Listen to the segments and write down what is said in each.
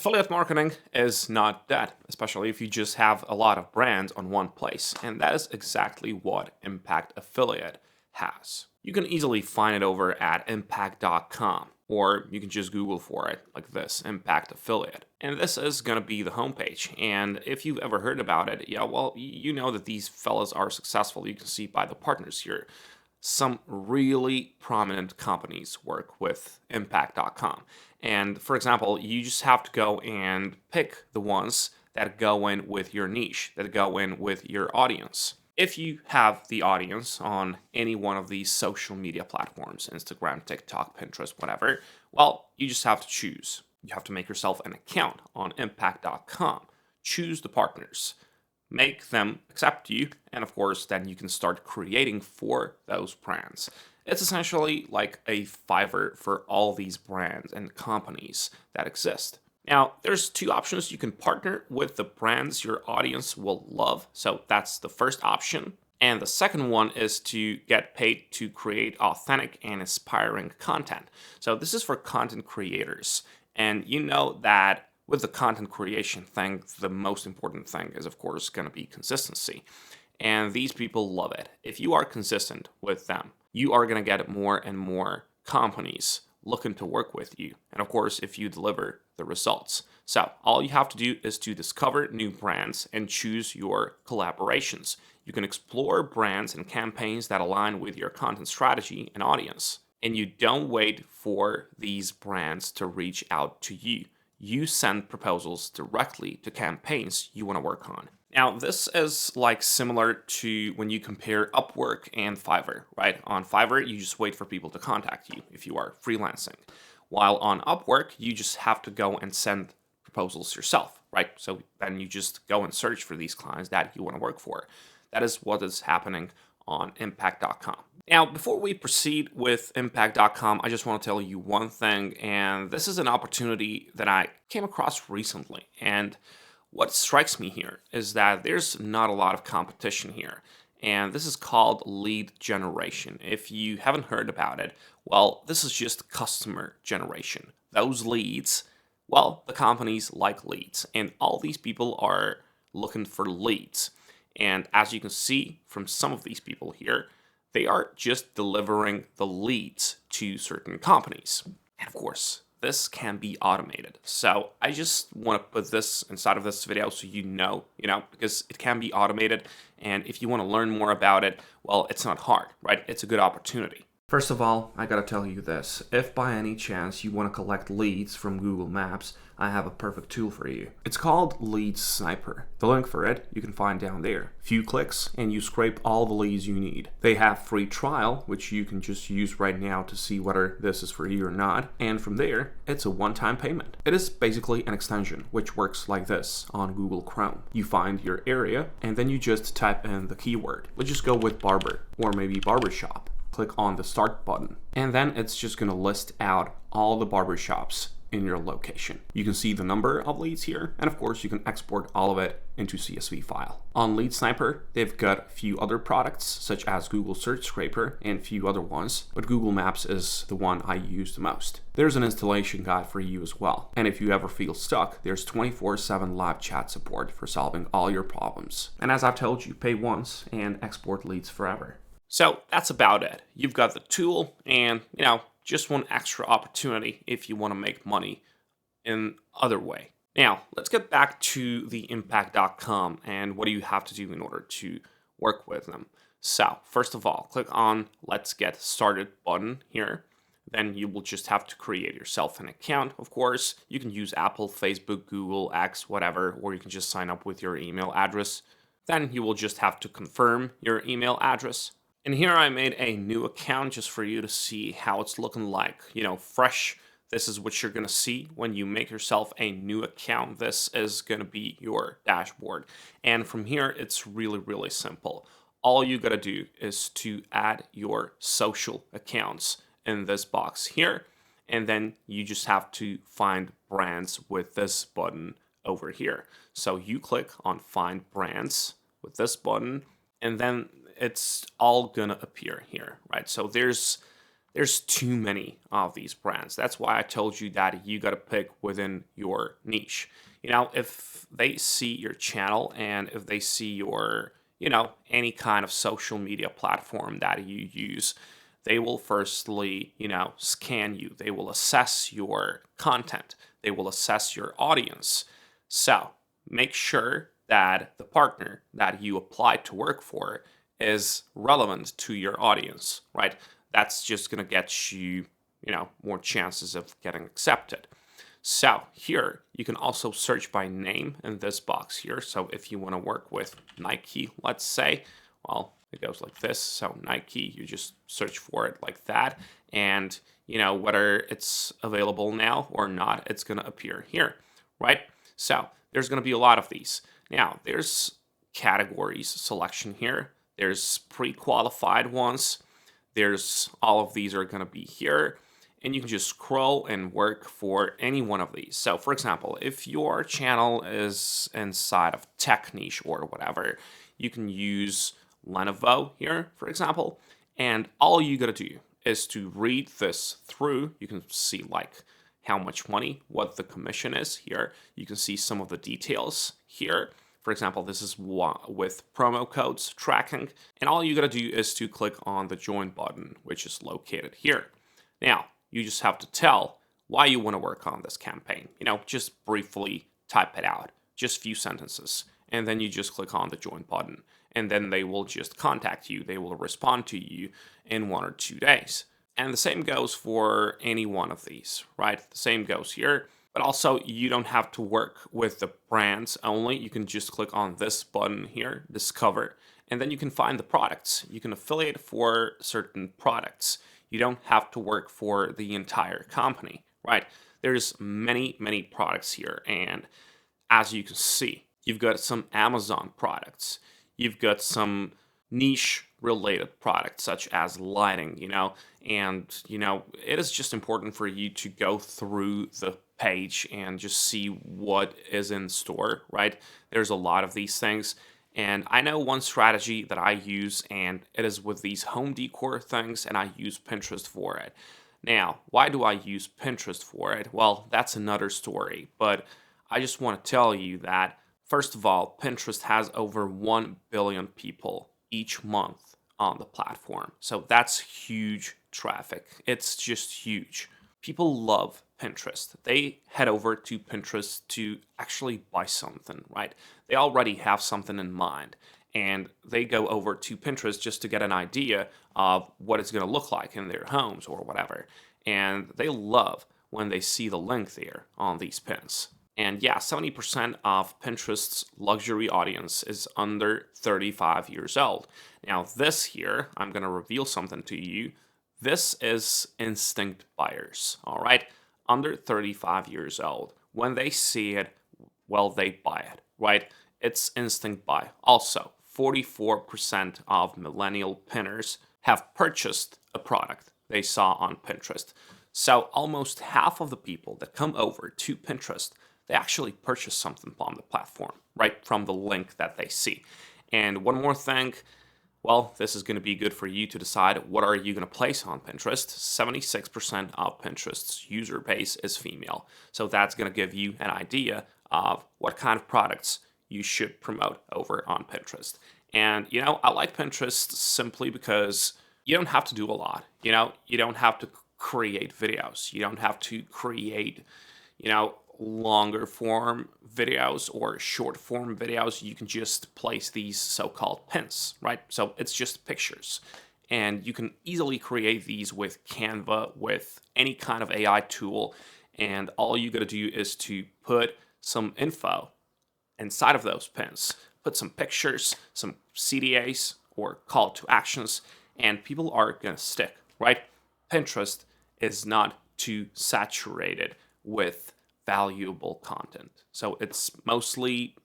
Affiliate marketing is not dead, especially if you just have a lot of brands on one place, and that is exactly what Impact Affiliate has. You can easily find it over at impact.com, or you can just Google for it like this, Impact Affiliate. And this is going to be the homepage. And if you've ever heard about it, yeah, well, you know that these fellas are successful. You can see by the partners here. Some really prominent companies work with impact.com. And for example, you just have to go and pick the ones that go in with your niche, that go in with your audience. If you have the audience on any one of these social media platforms, Instagram, TikTok, Pinterest, whatever, well, you just have to choose. You have to make yourself an account on impact.com. Choose the partners, make them accept you, and of course, then you can start creating for those brands. It's essentially like a Fiverr for all these brands and companies that exist. Now, there's two options. You can partner with the brands your audience will love. So that's the first option. And the second one is to get paid to create authentic and inspiring content. So this is for content creators. And you know that with the content creation thing, the most important thing is, of course, going to be consistency. And these people love it. If you are consistent with them, you are going to get more and more companies looking to work with you. And of course, if you deliver the results. So all you have to do is to discover new brands and choose your collaborations. You can explore brands and campaigns that align with your content strategy and audience. And you don't wait for these brands to reach out to you. You send proposals directly to campaigns you want to work on. Now, this is like similar to when you compare Upwork and Fiverr, right? On Fiverr, you just wait for people to contact you if you are freelancing. While on Upwork, you just have to go and send proposals yourself, right? So then you just go and search for these clients that you want to work for. That is what is happening on impact.com. Now, before we proceed with impact.com, I just want to tell you one thing, and this is an opportunity that I came across recently. And what strikes me here is that there's not a lot of competition here, and this is called lead generation. If you haven't heard about it, well, this is just customer generation. Those leads, well, the companies like leads, and all these people are looking for leads. And as you can see from some of these people here, they are just delivering the leads to certain companies. And of course, this can be automated. So I just want to put this inside of this video so you know, because it can be automated. And if you want to learn more about it, well, it's not hard, right? It's a good opportunity. First of all, I gotta tell you this. If by any chance you want to collect leads from Google Maps, I have a perfect tool for you. It's called Lead Sniper. The link for it you can find down there. Few clicks and you scrape all the leads you need. They have free trial, which you can just use right now to see whether this is for you or not. And from there, it's a one-time payment. It is basically an extension, which works like this on Google Chrome. You find your area and then you just type in the keyword. Let's just go with barber or maybe barbershop. Click on the start button, and then it's just going to list out all the barbershops in your location. You can see the number of leads here, and of course you can export all of it into CSV file. On Lead Sniper, they've got a few other products such as Google Search Scraper and a few other ones, but Google Maps is the one I use the most. There's an installation guide for you as well, and if you ever feel stuck, there's 24/7 live chat support for solving all your problems. And as I've told you, pay once and export leads forever. So that's about it. You've got the tool and, just one extra opportunity if you want to make money in other way. Now, let's get back to the impact.com and what do you have to do in order to work with them. So, first of all, click on Let's Get Started button here. Then you will just have to create yourself an account, of course. You can use Apple, Facebook, Google, X, whatever, or you can just sign up with your email address. Then you will just have to confirm your email address. And here I made a new account just for you to see how it's looking like, fresh. This is what you're going to see when you make yourself a new account. This is going to be your dashboard. And from here, it's really, really simple. All you got to do is to add your social accounts in this box here. And then you just have to find brands with this button over here. So you click on Find Brands with this button, and then it's all gonna appear here, right? So there's there's too many of these brands. That's why I told you that you got to pick within your niche. If they see your channel and if they see your, any kind of social media platform that you use, they will firstly, scan you. They will assess your content. They will assess your audience. So make sure that the partner that you apply to work for is relevant to your audience, right? That's just going to get you, more chances of getting accepted. So here you can also search by name in this box here. So if you want to work with Nike, let's say, well, it goes like this. So Nike, you just search for it like that. And, whether it's available now or not, it's going to appear here, right? So there's going to be a lot of these. Now, there's categories selection here. There's pre-qualified ones. There's all of these are going to be here. And you can just scroll and work for any one of these. So for example, if your channel is inside of tech niche or whatever, you can use Lenovo here, for example. And all you got to do is to read this through. You can see like how much money, what the commission is here. You can see some of the details here. For example, this is with promo codes tracking. And all you got to do is to click on the join button, which is located here. Now, you just have to tell why you want to work on this campaign. Just briefly type it out, just a few sentences. And then you just click on the join button. And then they will just contact you. They will respond to you in 1 or 2 days. And the same goes for any one of these, right? The same goes here. But also, you don't have to work with the brands only. You can just click on this button here, Discover, and then you can find the products. You can affiliate for certain products. You don't have to work for the entire company, right? There's many, many products here. And as you can see, you've got some Amazon products. You've got some niche related products such as lighting, and, it is just important for you to go through the page and just see what is in store, right? There's a lot of these things. And I know one strategy that I use, and it is with these home decor things, and I use Pinterest for it. Now, why do I use Pinterest for it? Well, that's another story, but I just want to tell you that, first of all, Pinterest has over 1 billion people each month on the platform. So that's huge traffic. It's just huge. People love Pinterest. They head over to Pinterest to actually buy something, right? They already have something in mind, and they go over to Pinterest just to get an idea of what it's going to look like in their homes or whatever. And they love when they see the link there on these pins. And yeah, 70% of Pinterest's luxury audience is under 35 years old. Now, this here, I'm going to reveal something to you. This is instinct buyers, all right? Under 35 years old. When they see it, well, they buy it, right? It's instinct buy. Also, 44% of millennial pinners have purchased a product they saw on Pinterest. So almost half of the people that come over to Pinterest, they actually purchase something on the platform, right, from the link that they see. And one more thing, well, this is going to be good for you to decide what are you going to place on Pinterest. 76% of Pinterest's user base is female. So that's going to give you an idea of what kind of products you should promote over on Pinterest. And, I like Pinterest simply because you don't have to do a lot. You don't have to create videos. You don't have to create, longer form videos or short form videos. You can just place these so-called pins, right? So it's just pictures. And you can easily create these with Canva, with any kind of AI tool. And all you got to do is to put some info inside of those pins, put some pictures, some CTAs or call to actions, and people are going to stick, right? Pinterest is not too saturated with valuable content. So it's mostly,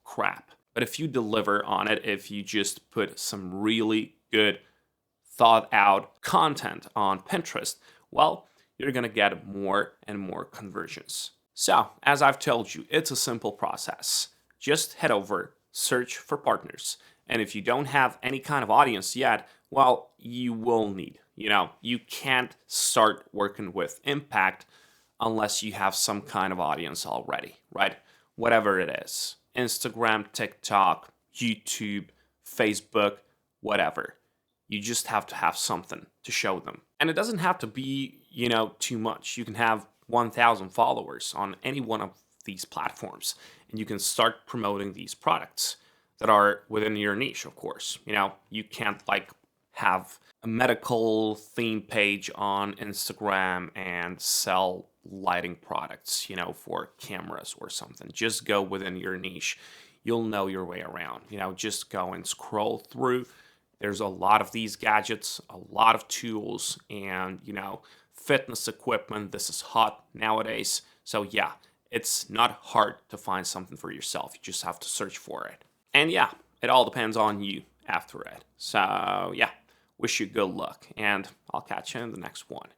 crap. But if you deliver on it, if you just put some really good thought out content on Pinterest, well, you're going to get more and more conversions. So, as I've told you, it's a simple process. Just head over, search for partners. And if you don't have any kind of audience yet, well, you will need. You can't start working with impact unless you have some kind of audience already, right? Whatever it is, Instagram, TikTok, YouTube, Facebook, whatever. You just have to have something to show them. And it doesn't have to be, too much. You can have 1,000 followers on any one of these platforms, and you can start promoting these products that are within your niche, of course. You can't have a medical theme page on Instagram and sell lighting products, for cameras or something. Just go within your niche. You'll know your way around. Just go and scroll through. There's a lot of these gadgets, a lot of tools, and, fitness equipment. This is hot nowadays. So, yeah, it's not hard to find something for yourself. You just have to search for it. And, yeah, it all depends on you after it. So, yeah, wish you good luck, and I'll catch you in the next one.